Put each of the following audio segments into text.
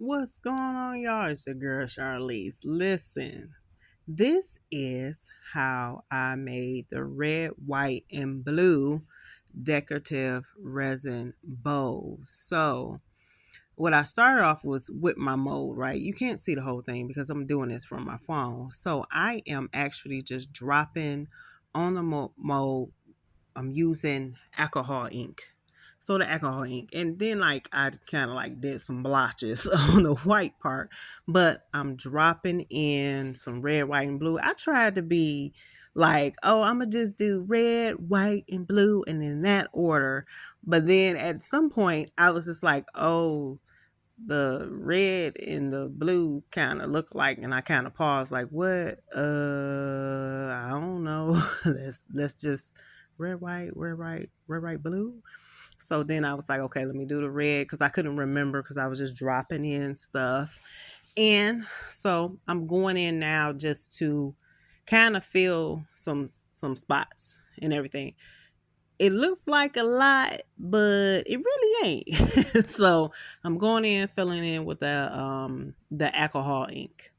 What's going on, y'all? It's your girl Charlize. Listen, this is how I made the red, white, and blue decorative resin bowls. So, what I started off was with my mold, right? You can't see the whole thing because I'm doing this from my phone. So, I am actually just dropping on the mold. I'm using alcohol ink. So the alcohol ink. And then like I kind of like did some blotches on the white part. But I'm dropping in some red, white, and blue. I tried to be like, oh, I'm gonna just do red, white, and blue and in that order. But then at some point I was just like, oh, the red and the blue kind of look like, and I kind of paused like, what? I don't know. let's just red, white, red, white, red, white, blue. So then I was like, okay, let me do the red because I couldn't remember because I was just dropping in stuff. And so I'm going in now just to kind of fill some spots and everything. It looks like a lot, but it really ain't. So I'm going in, filling in with the alcohol ink.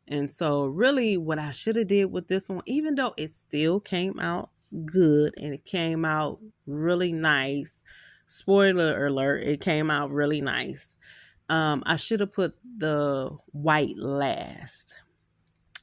And so really what I should have did with this one, even though it still came out good and it came out really nice, spoiler alert, it came out really nice. I should have put the white last.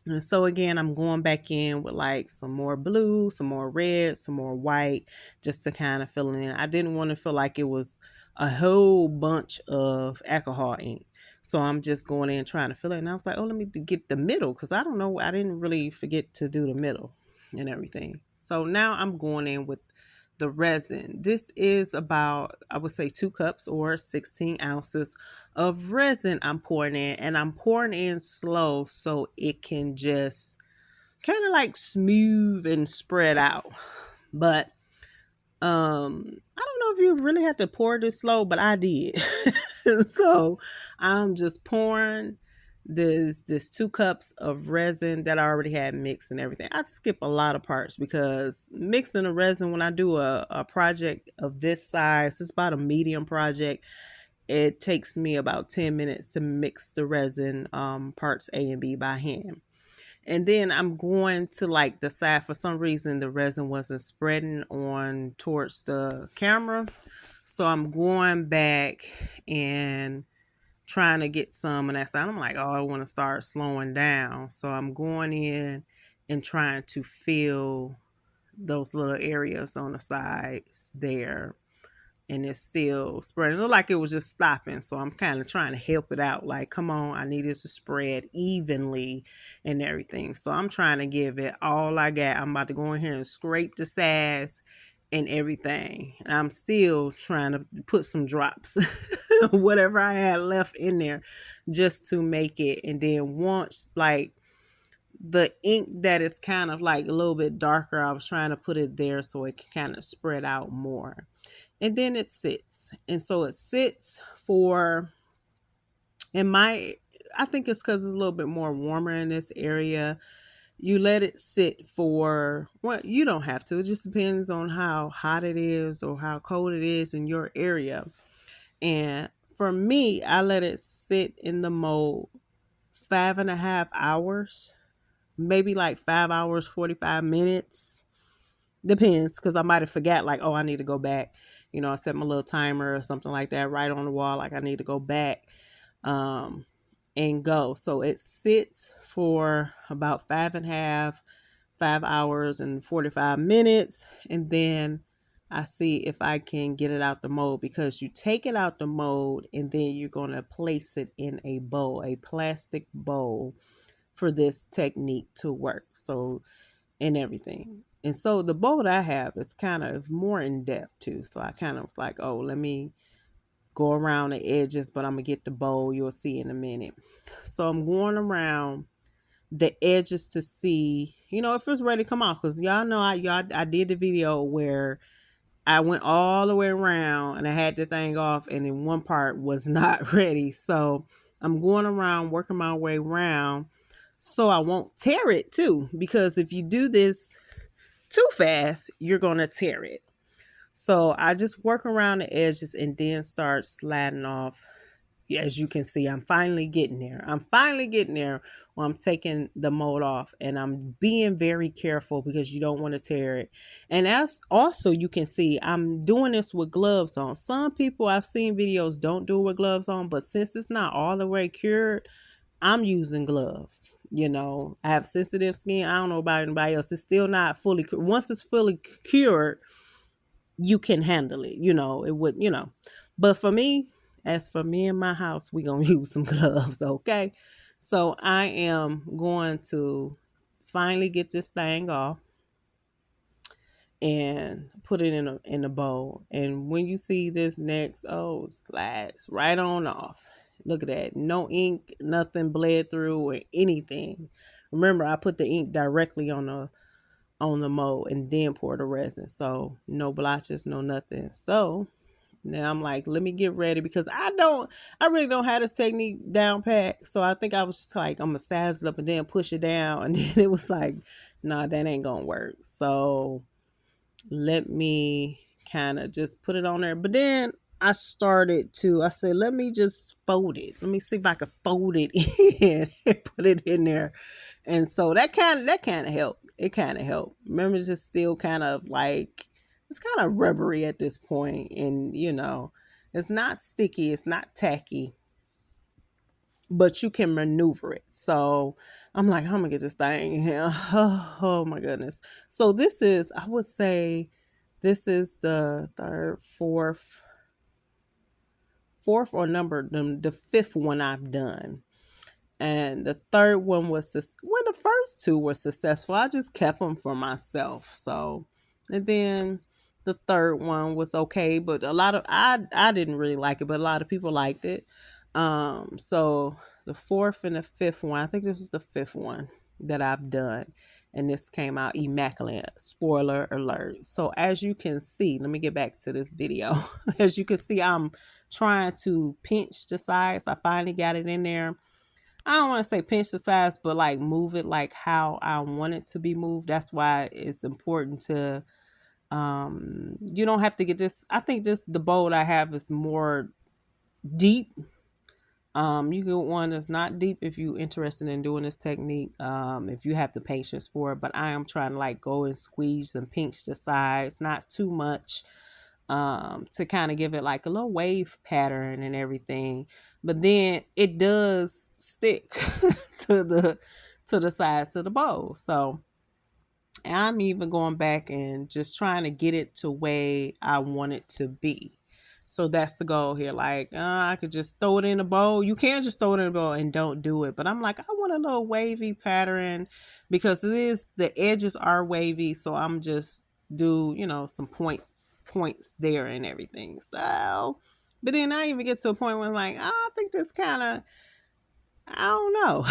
And so again, I'm going back in with like some more blue, some more red, some more white, just to kind of fill it in. I didn't want to feel like it was a whole bunch of alcohol ink. So I'm just going in trying to fill it. And I was like, oh, let me get the middle because I don't know. I didn't really forget to do the middle and everything. So now I'm going in with the resin. This is about, I would say, 2 cups or 16 ounces of resin I'm pouring in, and I'm pouring in slow so it can just kind of like smooth and spread out. But I don't know if you really have to pour this slow, but I did. So I'm just pouring this 2 cups of resin that I already had mixed and everything. I skip a lot of parts because mixing the resin when I do a project of this size, it's about a medium project. It takes me about 10 minutes to mix the resin parts A and B by hand. And then I'm going to like the side. For some reason, the resin wasn't spreading on towards the camera. So I'm going back and trying to get some on that side. I'm like, oh, I want to start slowing down. So I'm going in and trying to fill those little areas on the sides there, and it's still spreading. It looked like it was just stopping. So I'm kind of trying to help it out. Like, come on, I need it to spread evenly and everything. So I'm trying to give it all I got. I'm about to go in here and scrape the sides and everything. And I'm still trying to put some drops, whatever I had left in there, just to make it. And then once, like, the ink that is kind of like a little bit darker, I was trying to put it there so it can kind of spread out more. And then it sits. And so it sits for, in my, I think it's because it's a little bit more warmer in this area. You let it sit for, well, you don't have to. It just depends on how hot it is or how cold it is in your area. And for me, I let it sit in the mold 5.5 hours, maybe like 5 hours, 45 minutes. Depends, because I might have forgot, like, oh, I need to go back. I set my little timer or something like that right on the wall, like I need to go back um, and go. So it sits for about 5 hours and 45 minutes. And then I see if I can get it out the mold, because you take it out the mold and then you're going to place it in a bowl, a plastic bowl, for this technique to work. So, and everything. And so the bowl that I have is kind of more in depth too. So I kind of was like, oh, let me go around the edges, but I'm going to get the bowl. You'll see in a minute. So I'm going around the edges to see, if it's ready to come off. Because y'all know I did the video where I went all the way around and I had the thing off, and then one part was not ready. So I'm going around, working my way around so I won't tear it too. Because if you do this too fast, you're going to tear it. So I just work around the edges and then start sliding off, as you can see, I'm finally getting there. I'm finally getting there where I'm taking the mold off, and I'm being very careful because you don't want to tear it. And as also you can see, I'm doing this with gloves on. Some people I've seen videos don't do it with gloves on, but since it's not all the way cured, I'm using gloves. I have sensitive skin. I don't know about anybody else. It's still not fully cured. Once it's fully cured, you can handle it. It would. But for me, as for me and my house, we gonna use some gloves, okay? So I am going to finally get this thing off and put it in a bowl. And when you see this next, oh, slides right on off. Look at that. No ink, nothing bled through or anything. Remember, I put the ink directly on the mold and then pour the resin. So no blotches, no nothing. So now I'm like, let me get ready because I really don't have this technique down pat. So I think I was just like, I'm gonna size it up and then push it down. And then it was like, nah, that ain't gonna work. So let me kind of just put it on there. But then I said, let me just fold it. Let me see if I can fold it in and put it in there. And so that kind of helped. It kind of helped. Remember, it's just still kind of like, it's kind of rubbery at this point, and it's not sticky, it's not tacky, but you can maneuver it. So I'm like, I'm gonna get this thing here. Oh my goodness. So this is, I would say, this is the third, fourth or number, the fifth one I've done. And the third one was, well, the first two were successful. I just kept them for myself. So, and then the third one was okay, but I didn't really like it, but a lot of people liked it. So the fourth and the fifth one, I think this was the fifth one that I've done, and this came out immaculate. Spoiler alert. So as you can see, let me get back to this video. As you can see, I'm trying to pinch the sides. I finally got it in there. I don't want to say pinch the sides, but like move it like how I want it to be moved. That's why it's important to, you don't have to get this. I think the bowl I have is more deep. You get one that's not deep if you're interested in doing this technique. If you have the patience for it, but I am trying to like go and squeeze and pinch the sides, not too much, to kind of give it like a little wave pattern and everything. But then it does stick to the sides of the bowl. So I'm even going back and just trying to get it to way I want it to be. So that's the goal here. Like, I could just throw it in a bowl. You can just throw it in a bowl and don't do it. But I'm like, I want a little wavy pattern because the edges are wavy. So I'm just do, some points there and everything. So, but then I even get to a point where I'm like, I think this kind of, I don't know.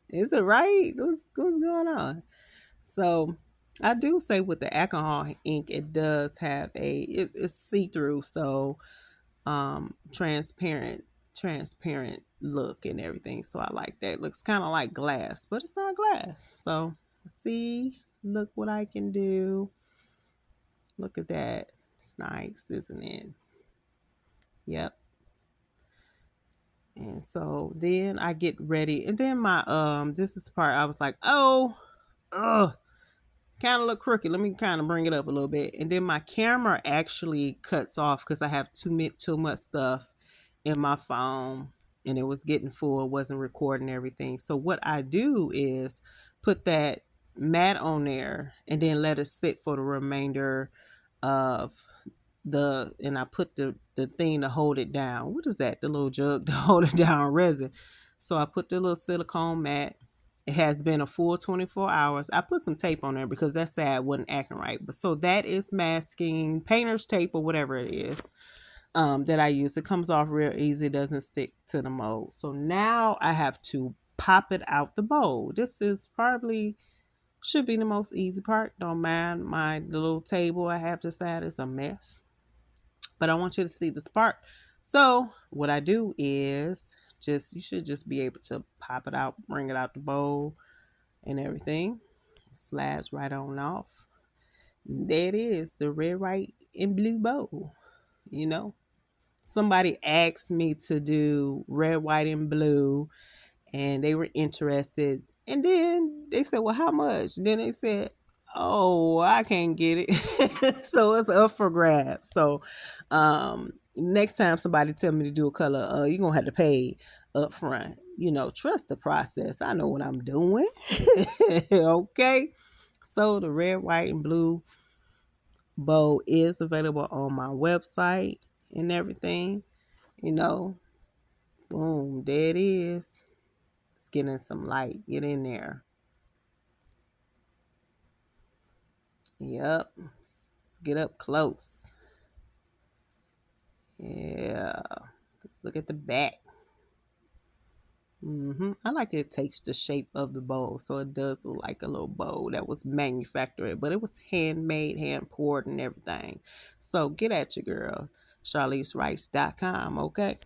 Is it right? What's going on? So I do say with the alcohol ink, it does have it's see-through, so transparent look and everything. So I like that. It looks kind of like glass, but it's not glass. So see, look what I can do. Look at that. It's nice, isn't it? Yep. And so then I get ready, and then my this is the part I was like, oh, ugh, kind of look crooked. Let me kind of bring it up a little bit. And then my camera actually cuts off because I have too much stuff in my phone and it was getting full. It wasn't recording everything. So what I do is put that mat on there and then let it sit for the remainder of and I put the thing to hold it down. What is that? The little jug to hold it down, resin. So I put the little silicone mat. It has been a full 24 hours. I put some tape on there because that side wasn't acting right. But so that is masking, painter's tape or whatever it is, that I use. It comes off real easy. It doesn't stick to the mold. So now I have to pop it out the bowl. This is probably should be the most easy part. Don't mind my little table I have to side is a mess. But I want you to see the spark. So what I do is you should just be able to pop it out, bring it out the bowl and everything. It slides right on off. There it is, the red, white, and blue bowl, you know. somebody asked me to do red, white, and blue, and they were interested. And then they said, "Well, how much?" Then they said, "Oh, I can't get it." So it's up for grabs. So next time somebody tell me to do a color, you're gonna have to pay up front. Trust the process. I know what I'm doing. Okay. So the red, white, and blue bow is available on my website and everything. You know, boom, there it is. It's getting some light. Get in there. Yep. Let's get up close. Yeah. Let's look at the back. I like it takes the shape of the bowl, so it does look like a little bowl that was manufactured, but it was handmade, hand poured, and everything. So get at your girl, charleserice.com, okay?